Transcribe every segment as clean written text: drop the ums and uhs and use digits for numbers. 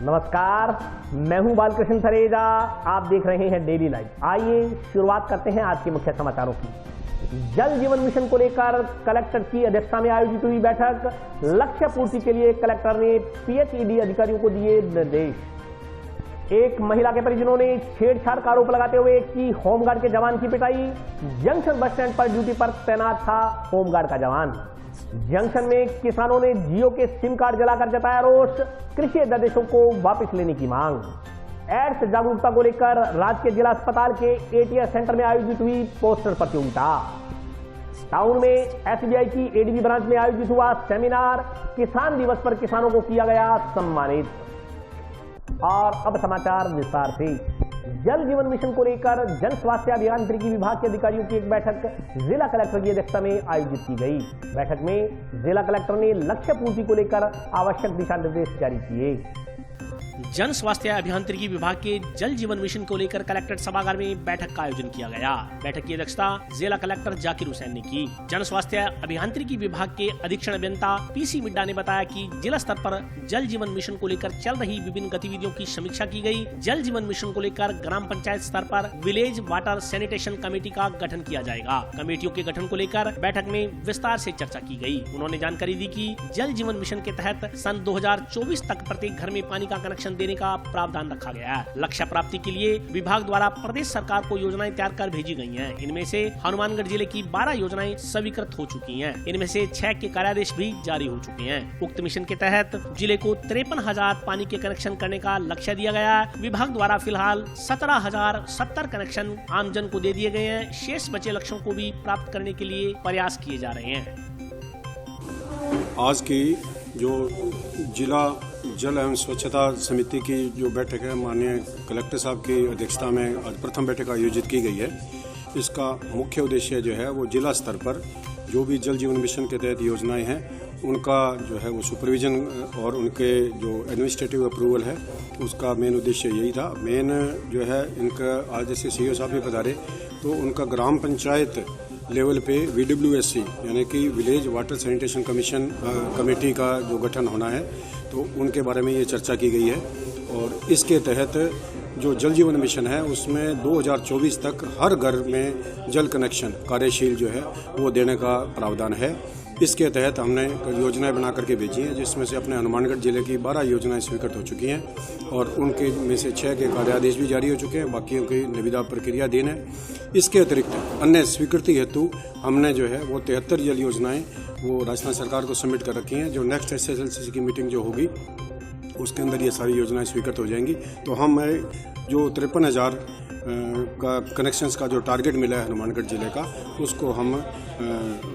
नमस्कार, मैं हूं बालकृष्ण थरेजा। आप देख रहे हैं डेली लाइव। आइए शुरुआत करते हैं आज के मुख्य समाचारों की। जल जीवन मिशन को लेकर कलेक्टर की अध्यक्षता में आयोजित हुई बैठक। लक्ष्य पूर्ति के लिए कलेक्टर ने पीएचईडी अधिकारियों को दिए निर्देश। एक महिला के परिजनों ने छेड़छाड़ का आरोप लगाते हुए की होमगार्ड के जवान की पिटाई। जंक्शन बस स्टैंड पर ड्यूटी पर तैनात था होमगार्ड का जवान। जंक्शन में किसानों ने जियो के सिम कार्ड जलाकर जताया रोष। कृषि अध्यादेशों को वापस लेने की मांग। एड्स जागरूकता को लेकर राजकीय जिला अस्पताल के एटीएस सेंटर में आयोजित हुई पोस्टर प्रतियोगिता। टाउन में एसबीआई की एडीबी ब्रांच में आयोजित हुआ सेमिनार। किसान दिवस पर किसानों को किया गया सम्मानित। और अब समाचार विस्तार से। जल जीवन मिशन को लेकर जन स्वास्थ्य अभियांत्रिकी विभाग के अधिकारियों की एक बैठक जिला कलेक्टर की अध्यक्षता में आयोजित की गई। बैठक में जिला कलेक्टर ने लक्ष्य पूर्ति को लेकर आवश्यक दिशा निर्देश जारी किए। जन स्वास्थ्य अभियांत्रिकी विभाग के जल जीवन मिशन को लेकर कलेक्ट्रेट सभागार में बैठक का आयोजन किया गया। बैठक की अध्यक्षता जिला कलेक्टर जाकिर हुसैन ने की। जन स्वास्थ्य अभियांत्रिकी विभाग के अधीक्षण अभियंता पीसी मिड्डा ने बताया कि जिला स्तर पर जल जीवन मिशन को लेकर चल रही विभिन्न गतिविधियों की समीक्षा की गई। जल जीवन मिशन को लेकर ग्राम पंचायत स्तर पर विलेज वाटर सैनिटेशन कमेटी का गठन किया जाएगा। कमेटियों के गठन को लेकर बैठक में विस्तार से चर्चा की गई। उन्होंने जानकारी दी कि जल जीवन मिशन के तहत सन 2024 तक प्रत्येक घर में पानी का कनेक्शन देने का प्रावधान रखा गया है। लक्ष्य प्राप्ति के लिए विभाग द्वारा प्रदेश सरकार को योजनाएं तैयार कर भेजी गई हैं। इनमें से हनुमानगढ़ जिले की 12 योजनाएं स्वीकृत हो चुकी हैं। इनमें से 6 के कार्यादेश भी जारी हो चुके हैं। उक्त मिशन के तहत जिले को 53,000 पानी के कनेक्शन करने का लक्ष्य दिया गया है। विभाग द्वारा फिलहाल 17,070 कनेक्शन आमजन को दे दिए गए हैं। शेष बचे लक्ष्यों को भी प्राप्त करने के लिए प्रयास किए जा रहे हैं। आज की जो जिला जल एवं स्वच्छता समिति की जो बैठक है, माननीय कलेक्टर साहब की अध्यक्षता में आज प्रथम बैठक आयोजित की गई है। इसका मुख्य उद्देश्य जो है वो जिला स्तर पर जो भी जल जीवन मिशन के तहत योजनाएं हैं उनका जो है वो सुपरविजन और उनके जो एडमिनिस्ट्रेटिव अप्रूवल है उसका मेन उद्देश्य यही था। मेन जो है इनका आज जैसे सीईओ साहब भी पधारे तो उनका ग्राम पंचायत लेवल पे VWSC यानी कि village water sanitation commission committee का जो गठन होना है तो उनके बारे में ये चर्चा की गई है। और इसके तहत जो जल जीवन मिशन है उसमें 2024 तक हर घर में जल कनेक्शन कार्यशील जो है वो देने का प्रावधान है। इसके तहत हमने योजनाएं बना करके भेजी हैं जिसमें से अपने हनुमानगढ़ जिले की 12 योजनाएं स्वीकृत हो चुकी हैं और उनके में से 6 के कार्यादेश भी जारी हो चुके हैं। बाकियों की निविदा प्रक्रियाधीन है। इसके अतिरिक्त अन्य स्वीकृति हेतु हमने जो है वो 73 जल योजनाएं वो राजस्थान सरकार को सबमिट कर रखी हैं। जो नेक्स्ट SSLC की मीटिंग जो होगी उसके अंदर ये सारी योजनाएं स्वीकृत हो जाएंगी। तो हम जो 53,000 का कनेक्शंस का जो टारगेट मिला है हनुमानगढ़ जिले का उसको हम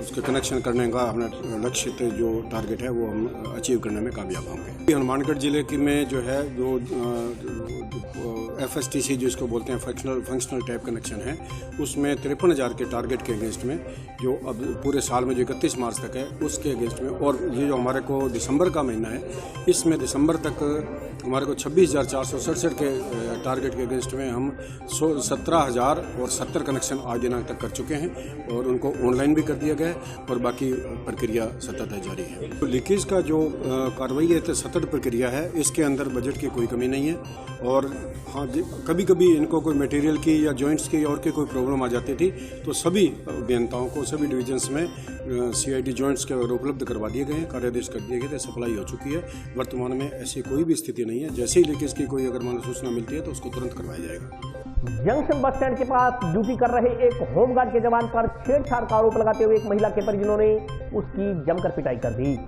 उसके कनेक्शन करने का अपना लक्षित जो टारगेट है वो हम अचीव करने में कामयाब होंगे। हनुमानगढ़ जिले की में जो है जो FSTC जो इसको बोलते हैं फंक्शनल टैप कनेक्शन है उसमें 53,000 के टारगेट के अगेंस्ट में जो अब पूरे साल में जो 31 मार्च तक है उसके अगेंस्ट में और ये जो हमारे को दिसंबर का महीना है इसमें दिसंबर तक हमारे को 26,467 के टारगेट के अगेंस्ट में हम 17,070 कनेक्शन आज दिनांक तक कर चुके हैं और उनको ऑनलाइन भी कर दिया गया है और बाकी प्रक्रिया सतत जारी है। तो लीकेज का जो कार्रवाई है तो सतत प्रक्रिया है। इसके अंदर बजट की कोई कमी नहीं है और हाँ कभी कभी इनको कोई मटेरियल की या जॉइंट्स की और की कोई प्रॉब्लम आ जाती थी तो सभी अभियंताओं को सभी डिविजन्स में CID जॉइंट्स के उपलब्ध करवा दिए गए हैं। कार्यादेश कर दिए गए थे। सप्लाई हो चुकी है। वर्तमान में ऐसी कोई भी स्थिति नहीं है। जैसे ही लीकेज की कोई अगर मान सूचना मिलती है तो उसको तुरंत करवाया जाएगा। जंक्शन बस स्टैंड के पास ड्यूटी कर रहे एक होमगार्ड के जवान पर छेड़छाड़ का आरोप लगाते हुए एक महिला के परिजनों ने उसकी जमकर पिटाई कर दी।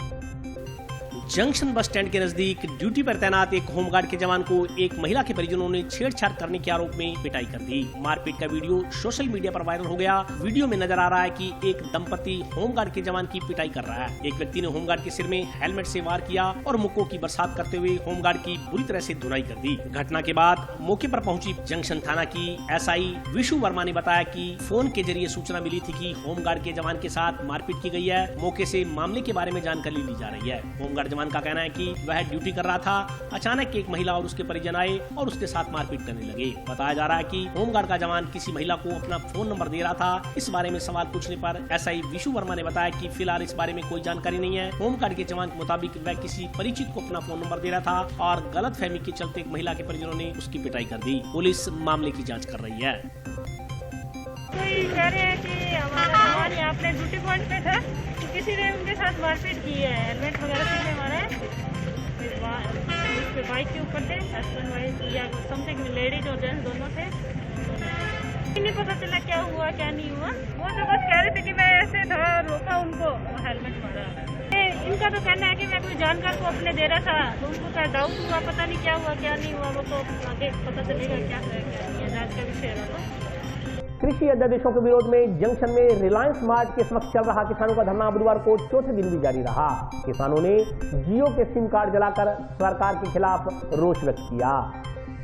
जंक्शन बस स्टैंड के नजदीक ड्यूटी पर तैनात एक होमगार्ड के जवान को एक महिला के परिजनों ने छेड़छाड़ करने के आरोप में पिटाई कर दी। मारपीट का वीडियो सोशल मीडिया पर वायरल हो गया। वीडियो में नजर आ रहा है कि एक दंपति होमगार्ड के जवान की पिटाई कर रहा है। एक व्यक्ति ने होमगार्ड के सिर में हेलमेट से वार किया और मुक्कों की बरसात करते हुए होमगार्ड की बुरी तरह से धुनाई कर दी। घटना के बाद मौके पर पहुंची जंक्शन थाना की SI विशु वर्मा ने बताया कि फोन के जरिए सूचना मिली थी कि होमगार्ड के जवान के साथ मारपीट की गई है। मौके से मामले के बारे में जानकारी ली जा रही है। होमगार्ड जवान का कहना है कि वह ड्यूटी कर रहा था। अचानक एक महिला और उसके परिजन आए और उसके साथ मारपीट करने लगे। बताया जा रहा है कि होमगार्ड का जवान किसी महिला को अपना फोन नंबर दे रहा था। इस बारे में सवाल पूछने पर एसआई विशु वर्मा ने बताया कि फिलहाल इस बारे में कोई जानकारी नहीं है। होमगार्ड के जवान के मुताबिक वह किसी परिचित को अपना फोन नंबर दे रहा था और गलतफहमी के चलते एक महिला के परिजनों ने उसकी पिटाई कर दी। पुलिस मामले की जांच कर रही है। कोई कह रहे हैं कि हमारा जवान यहाँ अपने ड्यूटी पॉइंट पे था, तो किसी ने उनके साथ मारपीट की है। हेलमेट वगैरह से मारा है, बाइक के ऊपर थे, हस्बैंड वाइफ या समथिंग, लेडीज और जेंट्स दोनों थे। नहीं पता चला क्या हुआ क्या नहीं हुआ। वो तो बस कह रहे थे कि मैं ऐसे था, रोका उनको, हेलमेट मारा। इनका तो कहना है कि मैं कोई जानकार को अपने दे रहा था, तो उनको क्या डाउट हुआ, पता नहीं क्या हुआ क्या नहीं हुआ। वो तो आगे पता चलेगा क्या है क्या नहीं है, जांच का विषय है। कृषि अध्यादेशों के विरोध में जंक्शन में रिलायंस मार्ट के समक्ष चल रहा किसानों का धरना बुधवार को चौथे दिन भी जारी रहा। किसानों ने जियो के सिम कार्ड जलाकर सरकार के खिलाफ रोष व्यक्त किया।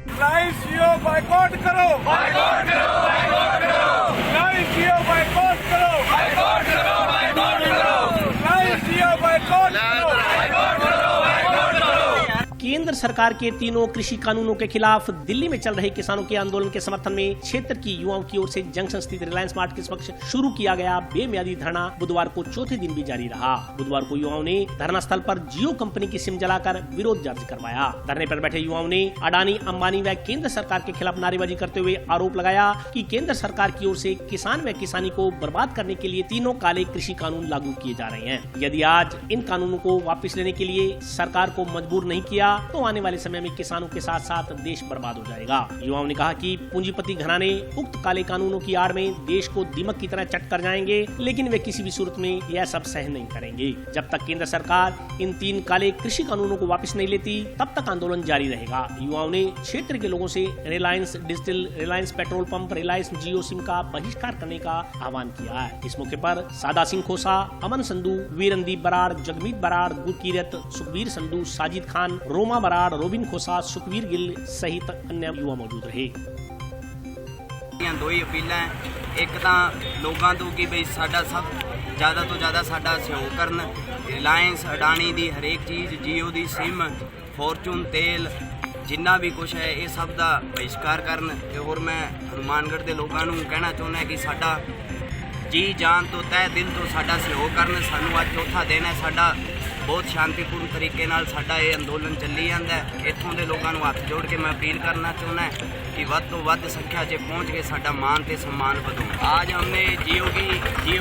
रिलायंस जियो बाइकआउट करो, बाइकआउट करो, बाइकआउट करो, रिलायंस जियो बाइकआउट करो, बाइकआउट करो, बाइकआउट करो, रिलायंस जियो बाइकआउट करो, बाइकआउट करो, बाइकआउट करो। केंद्र सरकार के तीनों कृषि कानूनों के खिलाफ दिल्ली में चल रहे किसानों के आंदोलन के समर्थन में क्षेत्र की युवाओं की ओर से जंक्शन स्थित रिलायंस मार्ट के समक्ष शुरू किया गया बेमियादी धरना बुधवार को चौथे दिन भी जारी रहा। बुधवार को युवाओं ने धरना स्थल पर जियो कंपनी की सिम जलाकर विरोध दर्ज करवाया। धरने पर बैठे युवाओं ने अडानी, अंबानी व केंद्र सरकार के खिलाफ नारेबाजी करते हुए आरोप लगाया कि केंद्र सरकार की ओर से किसान व किसानी को बर्बाद करने के लिए तीनों काले कृषि कानून लागू किए जा रहे हैं। यदि आज इन कानूनों को वापस लेने के लिए सरकार को मजबूर नहीं किया तो आने वाले समय में किसानों के साथ साथ देश बर्बाद हो जाएगा। युवाओं ने कहा कि पूंजीपति घराने उक्त काले कानूनों की आड़ में देश को दीमक की तरह चट कर जाएंगे, लेकिन वे किसी भी सूरत में यह सब सहन नहीं करेंगे। जब तक केंद्र सरकार इन 3 काले कृषि कानूनों को वापस नहीं लेती तब तक आंदोलन जारी रहेगा। युवाओं ने क्षेत्र के लोगों से Reliance digital, Reliance petrol pump, Reliance Jio sim का बहिष्कार करने का आह्वान किया है। इस मौके पर सादा सिंह खोसा, अमन संधू, वीरंदीप बराड़, जगमीत बराड़, गुरकीरत, सुखबीर संधू, साजिद खान, रोमा बराड़, रोबिन खोसा, सुखबीर गिल सहित अन्य युवा मौजूद रहे। दो ही अपील है, एक तो लोगों तो कि बई साडा सब ज़्यादा तो ज़्यादा साडा सहयोग करन। रिलायंस, अडानी दी हरेक चीज़, जियो दी सिम, फॉर्चून तेल, जिन्ना भी कुछ है ये सब का बहिष्कार करन। और मैं हनुमानगढ़ के लोगों को कहना चाहना कि साडा जी जान तो तय दिल तो साडा सहयोग करन। सानू आज चौथा दिन है, साडा बहुत शांतिपूर्ण तरीके नाल साडा ये अंदोलन चली जाता है। इत्थों के लोगों को हाथ जोड़ के मैं अपील करना चाहना है कि वध तो वध संख्या से पहुँच के साडा मान ते सम्मान बढ़ाओ। आज हमने जियो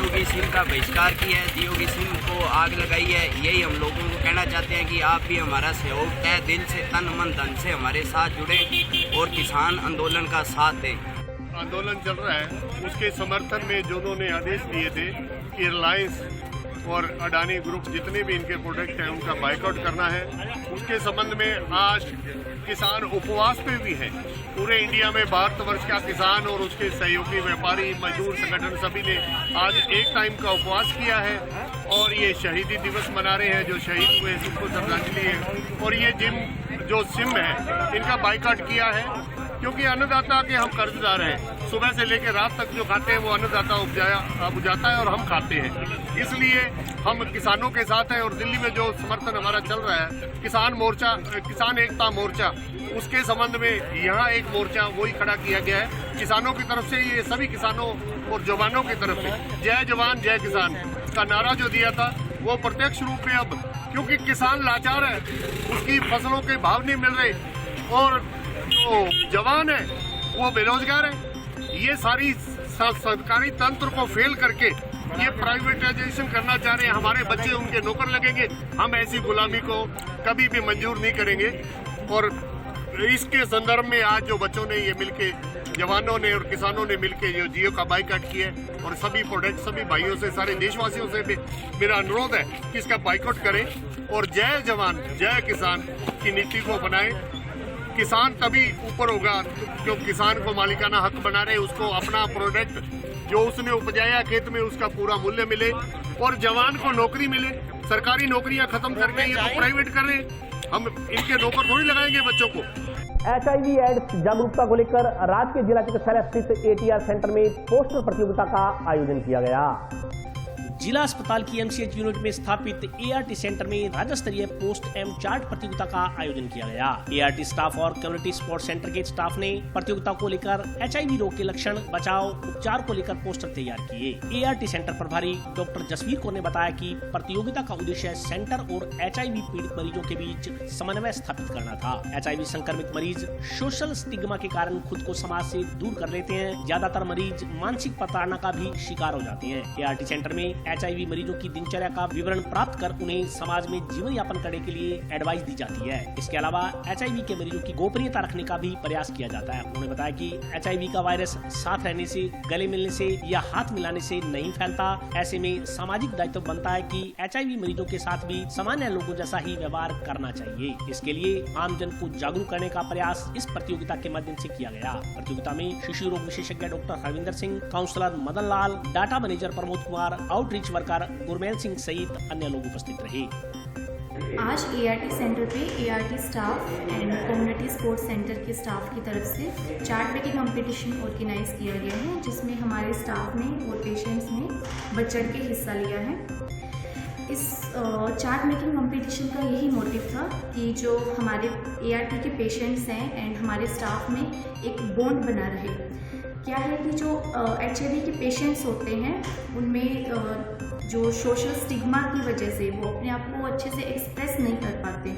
की सिम का बहिष्कार किया है, जियो की सिम को आग लगाई है। यही हम लोगों को कहना चाहते हैं कि आप भी हमारा सहयोग तय दिल से, तन मन धन से हमारे साथ जुड़े और किसान आंदोलन का साथ दें। आंदोलन चल रहा है, उसके समर्थन में जो उन्होंने आदेश दिए थे कि रिलायंस और अडानी ग्रुप जितने भी इनके प्रोडक्ट हैं उनका बाइकआउट करना है, उसके संबंध में आज किसान उपवास पे भी हैं। पूरे इंडिया में भारतवर्ष का किसान और उसके सहयोगी व्यापारी, मजदूर संगठन सभी ने आज एक टाइम का उपवास किया है और ये शहीदी दिवस मना रहे हैं जो शहीद हुए सबको श्रद्धांजलि है। और ये जो सिम है इनका बाइकआउट किया है क्योंकि अन्नदाता के हम कर्जदार हैं। सुबह से लेकर रात तक जो खाते हैं वो अन्नदाता उपजाता है और हम खाते हैं, इसलिए हम किसानों के साथ हैं। और दिल्ली में जो समर्थन हमारा चल रहा है किसान मोर्चा, किसान एकता मोर्चा, उसके संबंध में यहाँ एक मोर्चा वही खड़ा किया गया है किसानों की तरफ से। ये सभी किसानों और जवानों की तरफ से जय जवान जय किसान का नारा जो दिया था वो प्रत्यक्ष रूप में अब, क्योंकि किसान लाचार है, उसकी फसलों के भाव नहीं मिल रहे और जो जवान है वो बेरोजगार है। ये सारी सरकारी तंत्र को फेल करके ये प्राइवेटाइजेशन करना चाह रहे हैं। हमारे बच्चे उनके नौकर लगेंगे, हम ऐसी गुलामी को कभी भी मंजूर नहीं करेंगे। और इसके संदर्भ में आज जो बच्चों ने ये मिलके, जवानों ने और किसानों ने मिलके जो जियो का बाइकआउट किया है और सभी प्रोडक्ट, सभी भाइयों से, सारे देशवासियों से भी मेरा अनुरोध है कि इसका बाइकआउट करें और जय जवान जय किसान की नीति को बनाएं। किसान तभी ऊपर होगा जो किसान को मालिकाना हक बना रहे, उसको अपना प्रोडक्ट जो उसने उपजाया खेत में उसका पूरा मूल्य मिले और जवान को नौकरी मिले। सरकारी नौकरियां खत्म करके ये तो प्राइवेट कर रहे हैं, हम इनके नौकर थोड़ी लगाएंगे बच्चों को। HIV एड्स जागरूकता को लेकर राजकीय जिला चिकित्सालय स्थित ATR सेंटर में पोस्टर प्रतियोगिता का आयोजन किया गया। जिला अस्पताल की एमसीएच यूनिट में स्थापित एआरटी सेंटर में राज्य स्तरीय पोस्ट एवं चार्ट प्रतियोगिता का आयोजन किया गया। एआरटी स्टाफ और कम्युनिटी स्पोर्ट सेंटर के स्टाफ ने प्रतियोगिता को लेकर HIV रोग के लक्षण, बचाव, उपचार को लेकर पोस्टर तैयार किए। एआरटी सेंटर प्रभारी डॉक्टर जसवीर कौर ने बताया कि प्रतियोगिता का उद्देश्य सेंटर और HIV पीड़ित मरीजों के बीच समन्वय स्थापित करना था। HIV संक्रमित मरीज सोशल स्टिग्मा के कारण खुद को समाज से दूर कर लेते हैं। ज्यादातर मरीज मानसिक प्रताड़ना का भी शिकार हो जाते हैं। एआरटी सेंटर में HIV मरीजों की दिनचर्या का विवरण प्राप्त कर उन्हें समाज में जीवन यापन करने के लिए एडवाइस दी जाती है। इसके अलावा HIV के मरीजों की गोपनीयता रखने का भी प्रयास किया जाता है। उन्होंने बताया कि HIV का वायरस साथ रहने से, गले मिलने से या हाथ मिलाने से नहीं फैलता। ऐसे में सामाजिक दायित्व बनता है कि HIV मरीजों के साथ भी सामान्य लोगों जैसा ही व्यवहार करना चाहिए। इसके लिए आमजन को जागरूक करने का प्रयास इस प्रतियोगिता के माध्यम से किया गया। प्रतियोगिता में शिशु रोग विशेषज्ञ doctor Harvinder Singh, counsellor Madan Lal, data manager Pramod Kumar, outreach worker Gurmel Singh सहित अन्य लोग उपस्थित रहे। आज एआरटी सेंटर पे ART staff and community sports centre के स्टाफ की तरफ से चार्ट मेकिंग कंपटीशन ऑर्गेनाइज किया गया है, जिसमें हमारे स्टाफ ने और पेशेंट्स ने बढ़ चढ़ के हिस्सा लिया है। इस चार्ट मेकिंग कंपटीशन का यही मोटिव था कि जो हमारे एआरटी के पेशेंट्स हैं एंड हमारे स्टाफ में एक बॉन्ड बना रहे। क्या है कि जो HIV के पेशेंट्स होते हैं उनमें जो सोशल स्टिग्मा की वजह से वो अपने आप को अच्छे से एक्सप्रेस नहीं कर पाते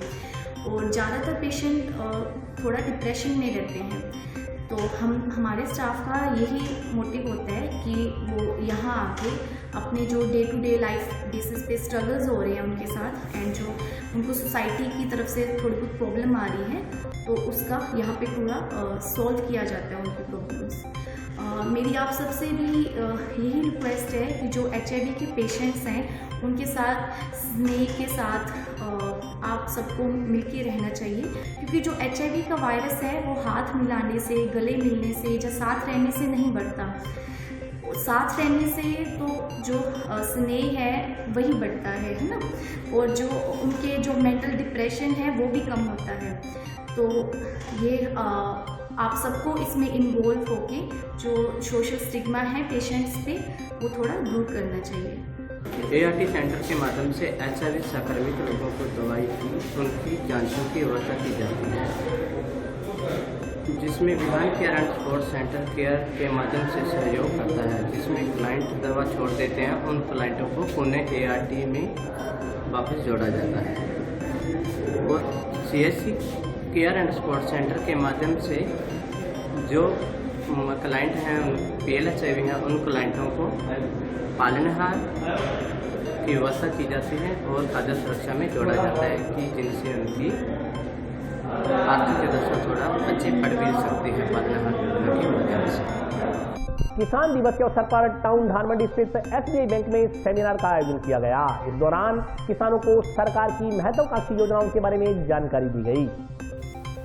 और ज़्यादातर पेशेंट थोड़ा डिप्रेशन में रहते हैं। तो हमारे स्टाफ का यही मोटिव होता है कि वो यहाँ आके अपने जो day to day life basis पे स्ट्रगल्स हो रहे हैं उनके साथ एंड जो उनको सोसाइटी की तरफ से थोड़ी बहुत प्रॉब्लम आ रही है तो उसका यहाँ पे पूरा सॉल्व किया जाता है उनकी प्रॉब्लम्स। मेरी आप सबसे भी यही रिक्वेस्ट है कि जो HIV के पेशेंट्स हैं उनके साथ स्नेह के साथ आप सबको मिलके रहना चाहिए, क्योंकि जो HIV का वायरस है वो हाथ मिलाने से, गले मिलने से या साथ रहने से नहीं बढ़ता। साथ रहने से तो जो स्नेह है वही बढ़ता है ना, और जो उनके जो मेंटल डिप्रेशन है वो भी कम होता है। तो ये आप सबको इसमें इन्वॉल्व होके जो सोशल स्टिग्मा है पेशेंट्स पे वो थोड़ा दूर करना चाहिए। एआरटी सेंटर के माध्यम से HIV संक्रमित लोगों को दवाई की उनकी जांचों की व्यवस्था की जाती है, जिसमें विधान care and sport centre care के माध्यम से सहयोग करता है, जिसमें क्लाइंट दवा छोड़ देते हैं, उन क्लाइंटों को पुनः एआरटी में वापस जोड़ा जाता है। और CSC care and sport centre के माध्यम से जो क्लाइंट हैं PLHIV हैं उन क्लाइंटों को पालनहार की व्यवस्था की जाती है और खाद्य सुरक्षा में जोड़ा जाता है कि जिनसे उनकी आर्थिक दशा थोड़ा अच्छी पड़ भी सकती है पालनहार योजना के माध्यम से। किसान दिवस के अवसर पर टाउन धानमंडी स्थित SBI बैंक में सेमिनार का आयोजन किया गया। इस दौरान किसानों को सरकार की महत्वाकांक्षी योजनाओं के बारे में जानकारी दी गई।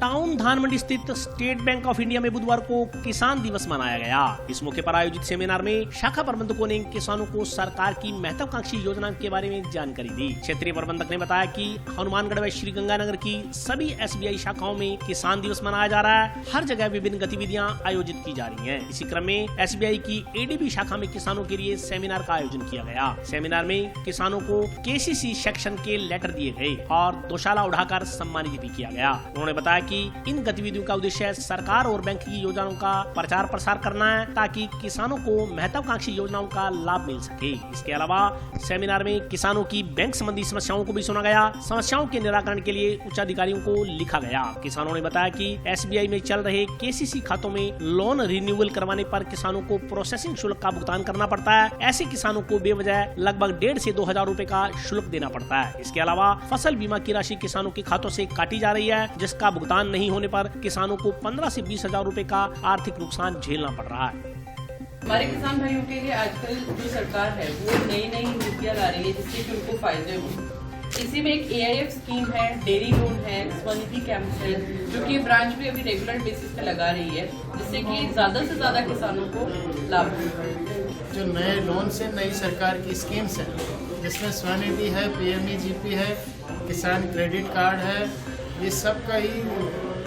टाउन धानमंडी स्थित स्टेट बैंक ऑफ इंडिया में बुधवार को किसान दिवस मनाया गया। इस मौके पर आयोजित सेमिनार में शाखा प्रबंधकों ने किसानों को सरकार की महत्वाकांक्षी योजना के बारे में जानकारी दी। क्षेत्रीय प्रबंधक ने बताया कि हनुमानगढ़ व श्रीगंगानगर की सभी SBI शाखाओं में किसान दिवस मनाया जा रहा है। हर जगह विभिन्न गतिविधियां आयोजित की जा रही हैं। इसी क्रम में SBI की ADB शाखा में किसानों के लिए सेमिनार का आयोजन किया गया। सेमिनार में किसानों को KCC सेक्शन के लेटर दिए गए और दोशाला उठाकर सम्मानित भी किया गया। उन्होंने बताया कि इन गतिविधियों का उद्देश्य सरकार और बैंक की योजनाओं का प्रचार प्रसार करना है, ताकि किसानों को महत्वाकांक्षी योजनाओं का लाभ मिल सके। इसके अलावा सेमिनार में किसानों की बैंक संबंधी समस्याओं को भी सुना गया। समस्याओं के निराकरण के लिए उच्च अधिकारियों को लिखा गया। किसानों ने बताया कि SBI में चल रहे KCC खातों में लोन रिन्यूअल करवाने पर किसानों को प्रोसेसिंग शुल्क का भुगतान करना पड़ता है। ऐसे किसानों को बेवजह लगभग 1,500 से 2,000 रुपए का शुल्क देना पड़ता है। इसके अलावा फसल बीमा की राशि किसानों के खातों से काटी जा रही है, जिसका भुगतान नहीं होने पर किसानों को 15 से 20,000 रुपए का आर्थिक नुकसान झेलना पड़ रहा है। हमारे किसान भाइयों के लिए आजकल जो सरकार है वो नई नई नीतियाँ ला रही है जिससे कि उनको फायदे हों। इसी में एक AIF स्कीम है, डेयरी लोन है, स्वनिधि कैंप है, जो कि ब्रांच भी अभी रेगुलर बेसिस पे लगा रही है, जिससे कि ज़्यादा से ज़्यादा किसानों को लाभ हो। जो नए लोन से नई सरकार की स्कीम्स है, जिसमें स्वनिधि है, PMEGP है, किसान क्रेडिट कार्ड है, ये सब का ही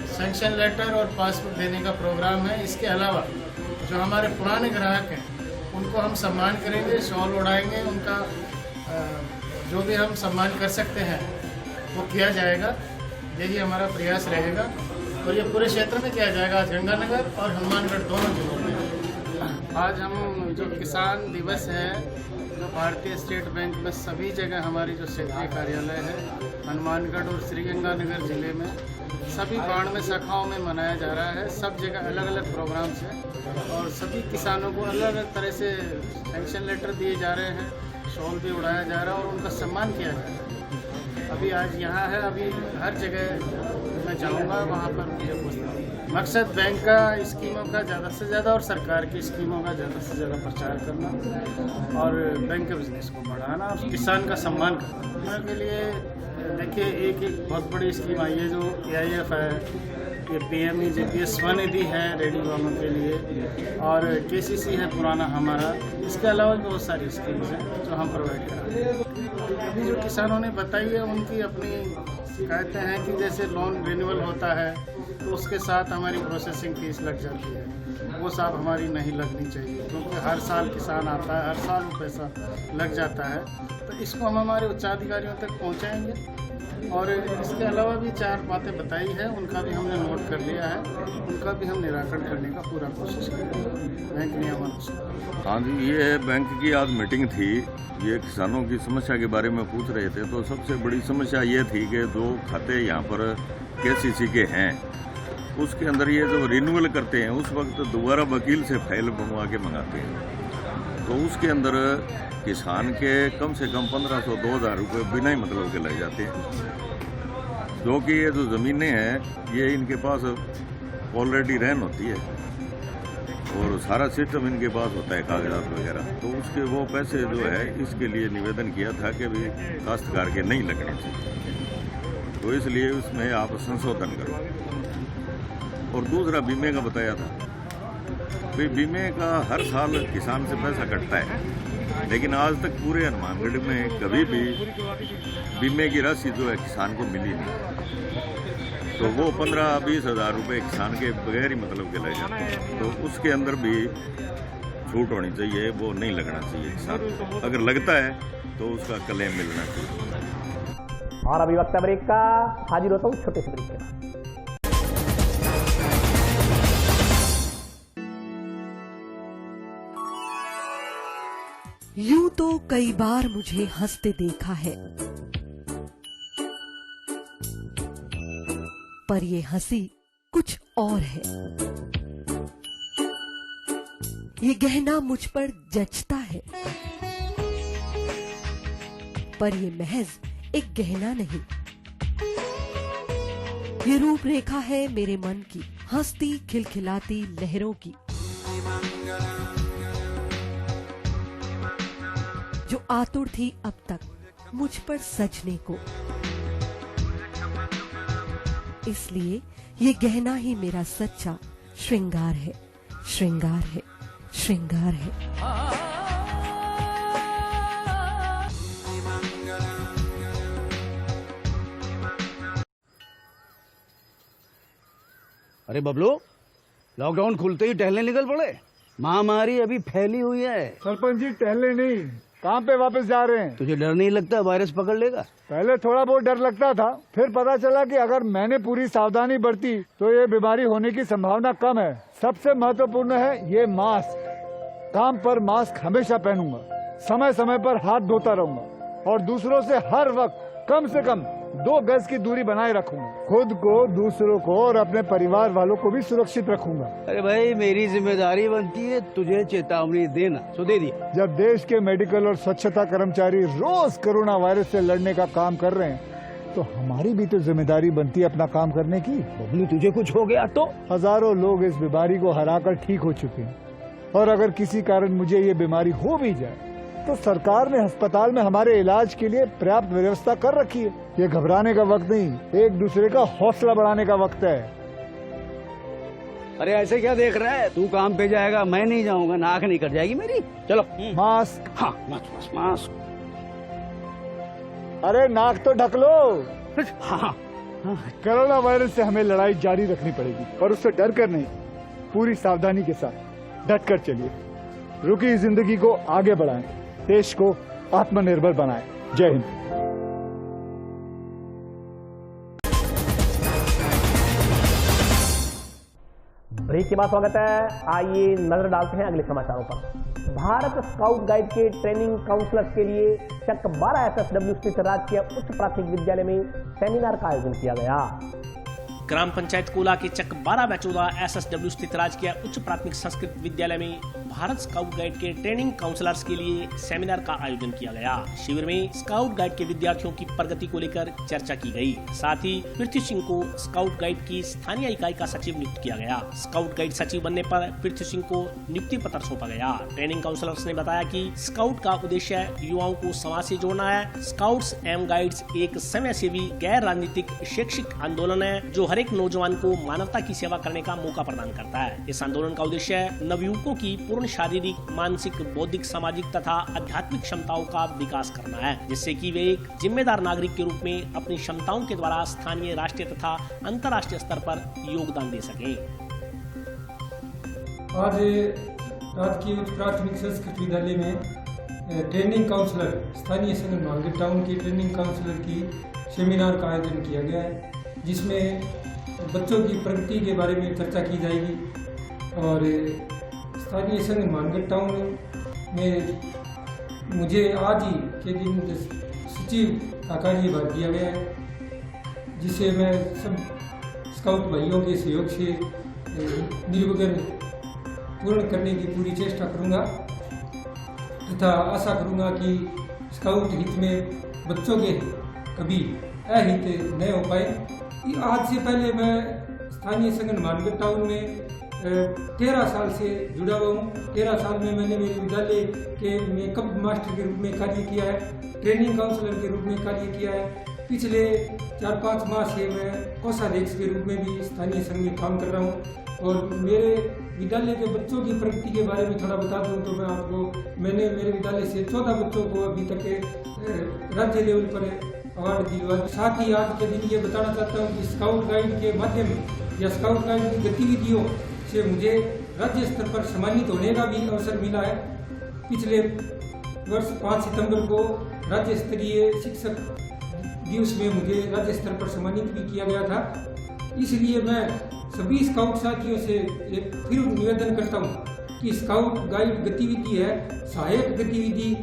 सैंक्शन लेटर और पासबुक देने का प्रोग्राम है। इसके अलावा जो हमारे पुराने ग्राहक हैं उनको हम सम्मान करेंगे, शॉल उड़ाएंगे, उनका जो भी हम सम्मान कर सकते हैं वो किया जाएगा। यही हमारा प्रयास रहेगा और ये पूरे क्षेत्र में किया जाएगा। आज गंगानगर और हनुमानगढ़ दोनों जिलों में आज हम जो किसान दिवस है, जो भारतीय स्टेट बैंक में सभी जगह हमारी जो क्षेत्रीय कार्यालय है हनुमानगढ़ और श्रीगंगानगर जिले में सभी 92 शाखाओं में मनाया जा रहा है। सब जगह अलग अलग प्रोग्राम्स हैं और सभी किसानों को अलग अलग तरह से सैंक्शन लेटर दिए जा रहे हैं, शॉल भी उड़ाया जा रहा है और उनका सम्मान किया जा रहा है। अभी आज यहाँ है, अभी हर जगह मैं जाऊँगा, वहाँ पर मुझे मकसद बैंक का स्कीमों का ज़्यादा से ज़्यादा और सरकार की स्कीमों का ज़्यादा से ज़्यादा प्रचार करना और बैंक के बिजनेस को बढ़ाना और किसान का सम्मान करना के लिए। देखिए एक बहुत बड़ी स्कीम आई है जो AIF है, ये PMEGP स्वनिधि है रेडी वालों के लिए और KCC है पुराना हमारा। इसके अलावा भी बहुत सारी स्कीम्स हैं जो हम प्रोवाइड करा रहे हैं। अभी जो किसानों ने बताई है उनकी अपनी शिकायतें हैं कि जैसे लोन रिन्यूअल होता है तो उसके साथ हमारी प्रोसेसिंग फीस लग जाती है, वो साहब हमारी नहीं लगनी चाहिए क्योंकि हर साल किसान आता है, हर साल वो पैसा लग जाता है। तो इसको हम हमारे उच्चाधिकारियों तक पहुंचाएंगे और इसके अलावा भी 4 बातें बताई है, उनका भी हमने नोट कर लिया है, उनका भी हम निराकरण करने का पूरा कोशिश करेंगे बैंक नियमानुसार। हाँ जी, ये बैंक की आज मीटिंग थी, ये किसानों की समस्या के बारे में पूछ रहे थे। तो सबसे बड़ी समस्या ये थी कि जो खाते यहाँ पर KCC के हैं उसके अंदर ये जो रिन्यूअल करते हैं उस वक्त दोबारा वकील से फाइल बनवा के मंगाते हैं, तो उसके अंदर किसान के कम से कम 1500-2000 रुपये बिना ही मतलब के लग जाते हैं। क्योंकि ये जो ज़मीनें हैं ये इनके पास ऑलरेडी रहन होती है और सारा सिस्टम इनके पास होता है, कागजात वगैरह। तो उसके वो पैसे जो है इसके लिए निवेदन किया था कि भी काश्तकार के नहीं लगने चाहिए, तो इसलिए उसमें आप संशोधन करो। और दूसरा बीमे का बताया था, भाई बीमे का हर साल किसान से पैसा कटता है, लेकिन आज तक पूरे हनुमानगढ़ में कभी भी बीमे की राशि जो है किसान को मिली नहीं। तो वो 15-20 हज़ार रुपये किसान के बगैर ही मतलब के लग जाते हैं, तो उसके अंदर भी छूट होनी चाहिए, वो नहीं लगना चाहिए किसान। अगर लगता है तो उसका क्लेम मिलना चाहिए। और अभी वक्त ब्रेक का, हाजिर होता हूँ छोटे से ब्रेक के बाद। यूं तो कई बार मुझे हंसते देखा है, पर ये हंसी कुछ और है। ये गहना मुझ पर जचता है, पर ये महज एक गहना नहीं, ये रूपरेखा है मेरे मन की, हंसती खिलखिलाती लहरों की, जो आतुर थी अब तक मुझ पर सजने को। इसलिए ये गहना ही मेरा सच्चा श्रृंगार है, श्रृंगार है, श्रृंगार है। अरे बबलू, लॉकडाउन खुलते ही टहलने निकल पड़े। महामारी अभी फैली हुई है। सरपंच जी टहलने नहीं, काम पे वापस जा रहे हैं। तुझे डर नहीं लगता वायरस पकड़ लेगा? पहले थोड़ा बहुत डर लगता था, फिर पता चला कि अगर मैंने पूरी सावधानी बरती तो ये बीमारी होने की संभावना कम है। सबसे महत्वपूर्ण है ये मास्क। काम पर मास्क हमेशा पहनूंगा, समय समय पर हाथ धोता रहूंगा और दूसरों से हर वक्त कम से कम 2 गज की दूरी बनाए रखूंगा। खुद को, दूसरों को और अपने परिवार वालों को भी सुरक्षित रखूंगा। अरे भाई, मेरी जिम्मेदारी बनती है तुझे चेतावनी देना, सो दे दिया। जब देश के मेडिकल और स्वच्छता कर्मचारी रोज कोरोना वायरस से लड़ने का काम कर रहे हैं तो हमारी भी तो जिम्मेदारी बनती है अपना काम करने की। बबलू, तुझे कुछ हो गया तो? हजारों लोग इस बीमारी को हराकर ठीक हो चुके हैं और अगर किसी कारण मुझे ये बीमारी हो भी जाए तो सरकार ने अस्पताल में हमारे इलाज के लिए पर्याप्त व्यवस्था कर रखी है। ये घबराने का वक्त नहीं, एक दूसरे का हौसला बढ़ाने का वक्त है। अरे ऐसे क्या देख रहा है? तू काम पे जाएगा, मैं नहीं जाऊंगा, नाक नहीं कट जाएगी मेरी। चलो मास्क। हाँ, मास्क। अरे नाक तो ढक लो। हाँ। कोरोना वायरस से हमें लड़ाई जारी रखनी पड़ेगी और उससे डर कर नहीं, पूरी सावधानी के साथ डट कर चलिए। रुकी जिंदगी को आगे बढ़ाएं, देश को आत्मनिर्भर बनाएं। जय हिंद। ब्रेक के बाद स्वागत है। आइए नजर डालते हैं अगले समाचारों पर। भारत स्काउट गाइड के ट्रेनिंग काउंसलर्स के लिए चक 12 SSW स्थित राजकीय उच्च प्राथमिक विद्यालय में सेमिनार का आयोजन किया गया। ग्राम पंचायत कोला के चक 12/14 SSW स्थित राजकीय उच्च प्राथमिक संस्कृत विद्यालय में भारत स्काउट गाइड के ट्रेनिंग काउंसलर्स के लिए सेमिनार का आयोजन किया गया। शिविर में स्काउट गाइड के विद्यार्थियों की प्रगति को लेकर चर्चा की गई। साथ ही पृथ्वी सिंह को स्काउट गाइड की स्थानीय इकाई का सचिव नियुक्त किया गया। स्काउट गाइड सचिव बनने पर पृथ्वी सिंह को नियुक्ति पत्र सौंपा गया। ट्रेनिंग काउंसलर्स ने बताया कि स्काउट का उद्देश्य युवाओं को समाज से जोड़ना है। स्काउट्स एवं गाइड्स एक समाजसेवी गैर राजनीतिक शैक्षिक आंदोलन है जो हर एक नौजवान को मानवता की सेवा करने का मौका प्रदान करता है। इस आंदोलन का उद्देश्य नवयुवकों की पूर्ण शारीरिक, मानसिक, बौद्धिक, सामाजिक तथा आध्यात्मिक क्षमताओं का विकास करना है, जिससे कि वे एक जिम्मेदार नागरिक के रूप में अपनी क्षमताओं के द्वारा स्थानीय, राष्ट्रीय तथा अंतर्राष्ट्रीय स्तर पर योगदान दे सकें। आज राजकीय उच्च प्राथमिक संस्कृत विद्यालय में ट्रेनिंग काउंसलर, स्थानीय संघ मांगेर टाउन के ट्रेनिंग काउंसलर की सेमिनार का आयोजन किया गया है, जिसमें बच्चों की प्रगति के बारे में चर्चा की जाएगी। और स्थानीय संघ मानगढ़ टाउन में मुझे आज ही के दिन सचिव का कार्यभार दिया गया है, जिसे मैं सब स्काउट भाइयों के सहयोग से निर्विघ्न पूर्ण करने की पूरी चेष्टा करूंगा तथा आशा करूंगा कि स्काउट हित में बच्चों के कभी अहित न हो पाए। आज से पहले मैं स्थानीय संघ मानगढ़ टाउन में 13 साल से जुड़ा हुआ हूँ। 13 साल में मैंने मेरे विद्यालय के मेकअप मास्टर के रूप में कार्य किया है, ट्रेनिंग काउंसलर के रूप में कार्य किया है। पिछले 4-5 माह से मैं कोषाध्यक्ष के रूप में भी स्थानीय संघ में काम कर रहा हूँ। और मेरे विद्यालय के बच्चों की प्रगति के बारे में थोड़ा बता दूँ तो मैं आपको, मैंने मेरे विद्यालय से 14 बच्चों को अभी तक राज्य लेवल पर अवार्ड दिलवा। साथ ही आज के दिन ये बताना चाहता हूँ कि स्काउट गाइड के माध्यम या स्काउट गाइड की गतिविधियों से मुझे राज्य स्तर पर सम्मानित होने का भी अवसर मिला है। पिछले वर्ष 5 सितंबर को राज्य स्तरीय शिक्षक दिवस में मुझे राज्य स्तर पर सम्मानित भी किया गया था। इसलिए मैं सभी स्काउट साथियों से एक फिर निवेदन करता हूँ कि स्काउट गाइड गतिविधि है, सहायक गतिविधि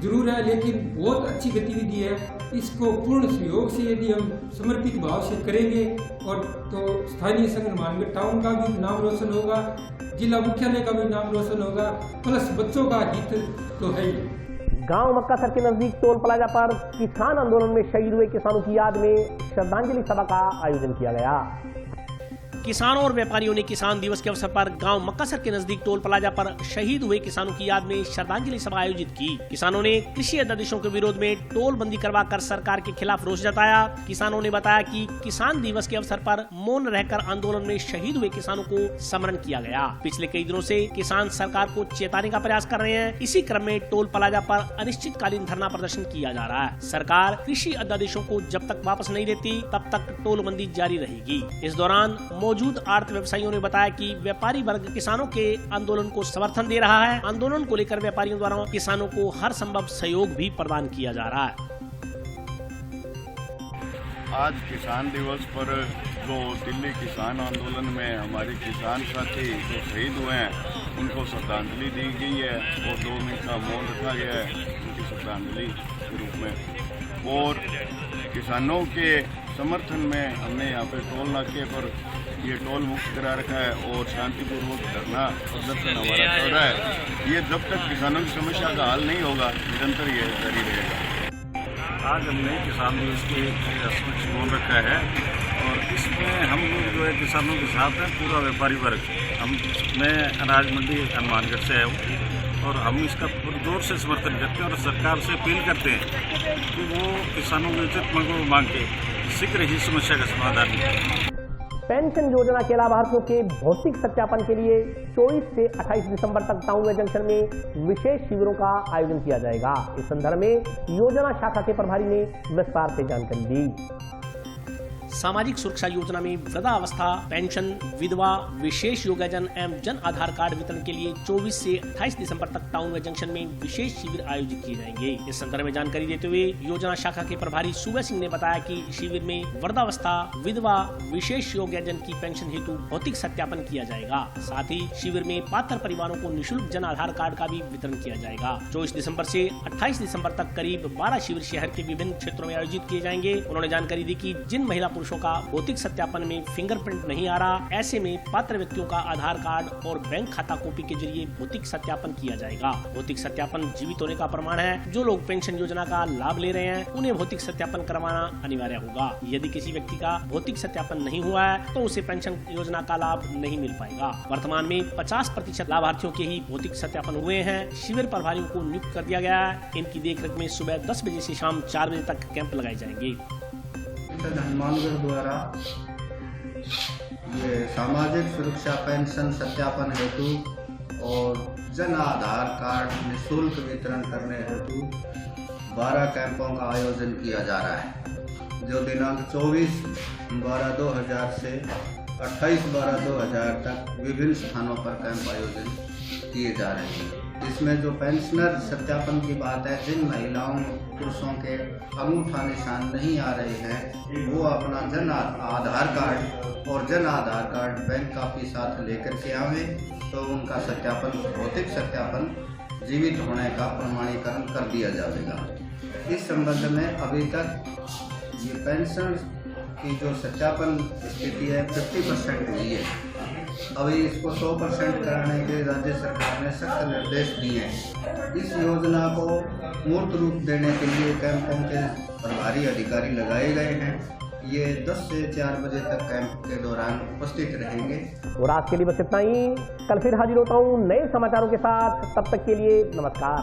जरूर है, लेकिन बहुत अच्छी गतिविधि है। इसको पूर्ण सहयोग से यदि हम समर्पित भाव से करेंगे और तो स्थानीय संघ मानगढ़ टाउन का भी नाम रोशन होगा, जिला मुख्यालय का भी नाम रोशन होगा, प्लस बच्चों का हित तो है ही। गांव मक्कासर के नजदीक टोल प्लाजा पर किसान आंदोलन में शहीद हुए किसानों की याद में श्रद्धांजलि सभा का आयोजन किया गया। किसानों और व्यापारियों ने किसान दिवस के अवसर पर गांव मक्कासर के नजदीक टोल प्लाजा पर शहीद हुए किसानों की याद में श्रद्धांजलि सभा आयोजित की। किसानों ने कृषि अध्यादेशों के विरोध में टोल बंदी करवाकर सरकार के खिलाफ रोष जताया। किसानों ने बताया कि किसान दिवस के अवसर पर मौन रहकर आंदोलन में शहीद हुए किसानों को स्मरण किया गया। पिछले कई दिनों से किसान सरकार को चेताने का प्रयास कर रहे हैं। इसी क्रम में टोल प्लाजा पर अनिश्चितकालीन धरना प्रदर्शन किया जा रहा है। सरकार कृषि अध्यादेशों को जब तक वापस नहीं देती तब तक टोल बंदी जारी रहेगी। इस दौरान मौजूद आढ़त व्यवसायियों ने बताया कि व्यापारी वर्ग किसानों के आंदोलन को समर्थन दे रहा है। आंदोलन को लेकर व्यापारियों द्वारा किसानों को हर संभव सहयोग भी प्रदान किया जा रहा है। आज किसान दिवस पर जो दिल्ली किसान आंदोलन में हमारे किसान साथी जो शहीद हुए हैं उनको श्रद्धांजलि दी गई है और 2 मिनट का मौन रखा गया है उनकी श्रद्धांजलि के रूप में। और किसानों के समर्थन में हमने यहाँ पे टोल नाके पर ये टोल मुक्त करा रखा है और शांतिपूर्वक धरना प्रदर्शन हमारा चल रहा है। ये जब तक किसानों की समस्या का हल नहीं होगा निरंतर ये जारी रहेगा। आज हमने किसान दिवस के समक्ष मौन रखा है और इसमें हम लोग जो है किसानों के साथ हैं, पूरा व्यापारी वर्ग। मैं अनाज मंडी हनुमानगढ़ से आया हूँ और हम इसका जोर से समर्थन करते हैं और सरकार से अपील करते हैं कि वो किसानों की उचित मांग के शीघ्र ही समस्या का समाधान करें। पेंशन योजना के लाभार्थियों के भौतिक सत्यापन के लिए 24 से 28 दिसंबर तक टाउन वे जंक्शन में विशेष शिविरों का आयोजन किया जाएगा। इस संदर्भ में योजना शाखा के प्रभारी ने विस्तार से जानकारी दी। सामाजिक सुरक्षा योजना में वृद्धावस्था पेंशन, विधवा, विशेष योग्यजन एवं जन आधार कार्ड वितरण के लिए 24 से 28 दिसंबर तक टाउन व जंक्शन में विशेष शिविर आयोजित किए जाएंगे। इस संदर्भ में जानकारी देते हुए योजना शाखा के प्रभारी सूबा सिंह ने बताया कि शिविर में वृद्धावस्था, विधवा, विशेष योग्यजन की पेंशन हेतु भौतिक सत्यापन किया जाएगा। साथ ही शिविर में पात्र परिवारों को निःशुल्क जन आधार कार्ड का भी वितरण किया जाएगा। 24 दिसंबर से 28 दिसंबर तक करीब 12 शिविर शहर के विभिन्न क्षेत्रों में आयोजित किए जाएंगे। उन्होंने जानकारी दी कि जिन महिला पुरुषों का भौतिक सत्यापन में फिंगरप्रिंट नहीं आ रहा, ऐसे में पात्र व्यक्तियों का आधार कार्ड और बैंक खाता कॉपी के जरिए भौतिक सत्यापन किया जाएगा। भौतिक सत्यापन जीवित होने का प्रमाण है। जो लोग पेंशन योजना का लाभ ले रहे हैं उन्हें भौतिक सत्यापन करवाना अनिवार्य होगा। यदि किसी व्यक्ति का भौतिक सत्यापन नहीं हुआ है तो उसे पेंशन योजना का लाभ नहीं मिल पाएगा। वर्तमान में 50% लाभार्थियों के ही भौतिक सत्यापन हुए हैं। शिविर प्रभारियों को नियुक्त कर दिया गया है। इनकी देखरेख में सुबह 10 बजे से शाम 4 बजे तक कैंप लगाए जाएंगे। हनुमानगढ़ द्वारा ये सामाजिक सुरक्षा पेंशन सत्यापन हेतु और जन आधार कार्ड निःशुल्क वितरण करने हेतु 12 कैंपों का आयोजन किया जा रहा है, जो दिनांक 24/12/2000 से 28/12/2000 तक विभिन्न स्थानों पर कैंप आयोजन किए जा रहे हैं। इसमें जो पेंशनर सत्यापन की बात है, जिन महिलाओं पुरुषों के अंगूठा निशान नहीं आ रहे हैं वो अपना जन आधार कार्ड और Jan Aadhaar card bank copy साथ लेकर के आवे तो उनका सत्यापन, भौतिक सत्यापन जीवित होने का प्रमाणीकरण कर दिया जाएगा। इस संबंध में अभी तक ये पेंशन की जो सत्यापन स्थिति है 50% हुई है। अभी इसको 100% कराने के राज्य सरकार ने सख्त निर्देश दिए हैं। इस योजना को मूर्त रूप देने के लिए कैंपों के प्रभारी अधिकारी लगाए गए हैं। ये 10 से 4 बजे तक कैंप के दौरान उपस्थित रहेंगे। और आज के लिए बस इतना ही। कल फिर हाजिर होता हूँ नए समाचारों के साथ। तब तक के लिए नमस्कार।